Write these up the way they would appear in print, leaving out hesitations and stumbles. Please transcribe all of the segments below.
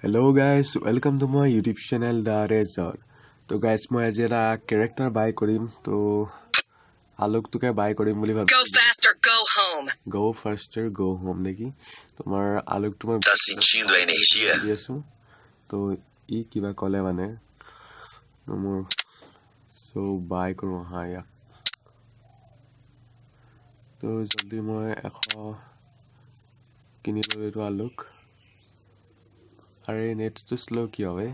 Hello guys, welcome to my YouTube channel The Razor. So guys, মই আজি এটা character buy কৰিম তো আলোক তোকে buy কৰিম বুলি ভাবি Go faster, go home. Go faster, go home নেকি তোমাৰ আলোক তুমি Tá sentindo a energia? দিছো তো ই কিবা কলে মানে মোৰ so buy কৰো হা ইয়া তো জলদি মই এখন কিনি ললো আলোক अरे नेट तो स्लो किया हुआ है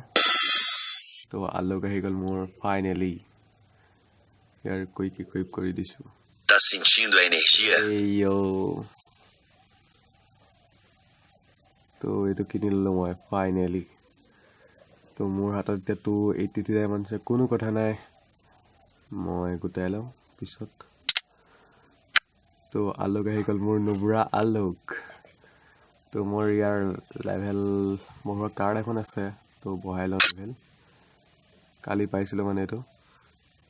तो आलो का हेगल मोर फाइनली यार कोई की कोई करी दिसु Tá sentindo a energia? यो तो ये तो किनी लो मैं फाइनली तो मोर हाथत ते तो 83 डायमंड से कोनो कथा নাই মই গুটাই লম পিছত তো আলো का हेगल मोर नुबरा आलोक तो मोर यार लेवल मोर कार्ड এখন আছে তো বহাই ল লেভেল কালি পাইছিল মানে এটো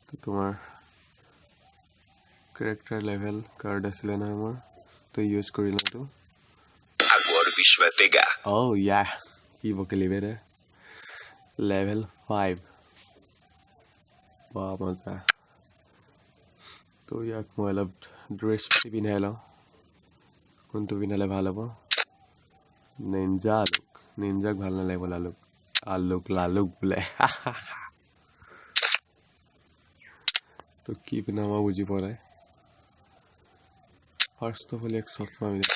তো তোমাৰ ক্যাৰেক্টাৰ লেভেল কাৰ্ড আছিল না মোৰ তো ইউজ কৰিলো তো Agora o bicho vai pegar. oh yeah কি বকেলি বেৰে লেভেল 5 বাহ মজা তো ইয়াক মই অলপ ড্ৰেছ পিন্ধাই লওঁ কোনটো পিন্ধালে ভাল হ'ব Ninja Alok. Ninja ভাল নালাগে বলা লোক আলোক লালুক বলে তো কি পিনামা বুজি পোৱা নাই ফাৰ্স্ট অফ অল এক চশমা মিলে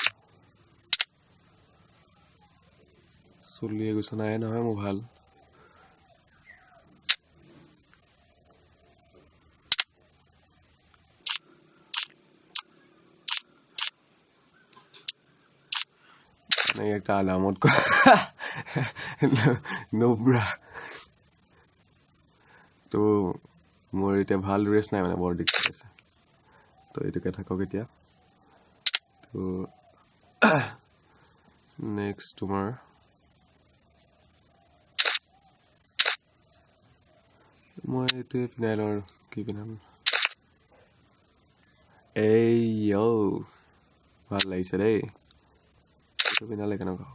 চলিয়ে গৈছে নাই নহয় মোৰ ভাল नहीं एक आलामत को नो ब्रा तो मोर इते ভাল ड्रेस নাই মানে বৰ দিক আছে তো এটুকে থাকক এতিয়া তো নেক্সট তোমাৰ মই এতে পিনাইলৰ কি পিনাম এই ইয়ো ভাল লাগিছে দেই তো পিনালে কেনেকুৱা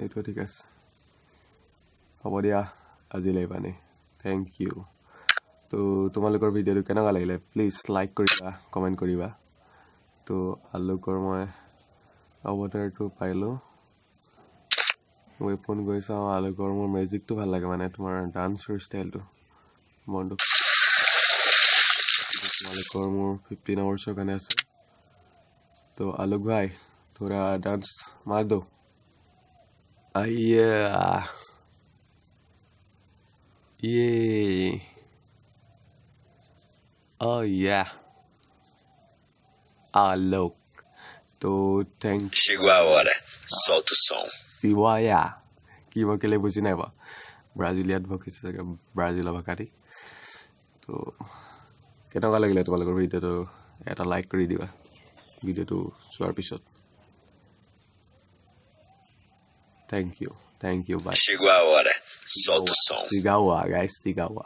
এইটো ঠিক আছে হ'ব দিয়া আজিলৈ পানে থ্যাংক ইউ তো তোমালোকৰ ভিডিওটো কেনেকুৱা লাগিলে প্লিজ লাইক কৰিবা কমেন্ট কৰিবা তো আলোকৰ মই অৱতাৰটো পাইলো ওয়েপন গৈছা আলোকৰ মোৰ মিউজিকটো ভাল লাগে মানে তোমাৰ ডান্সৰ ষ্টাইলটো বন্ধু তোমালোকৰ মোৰ 15 আৱাৰ্ছৰ কাৰণে আছে তো আলোক ভাই थोड़ा डांस मार दो आइए ये oh yeah Alok तो thank Chegou a hora. Solta o som. Siwaya কি বকেলে বুজি নাই বা ব্ৰাজিলিয়াত বকিছে চাগে ব্ৰাজিলৰ ভাষাটি তো কেনেকুৱা লাগিলে তোমালোকৰ ভিডিওটো এটা লাইক কৰি দিবা ভিডিওটো চোৱাৰ পিছত Thank you. Bye. Chegou a hora. Solta o som. Sigawa, guys. Sigawa.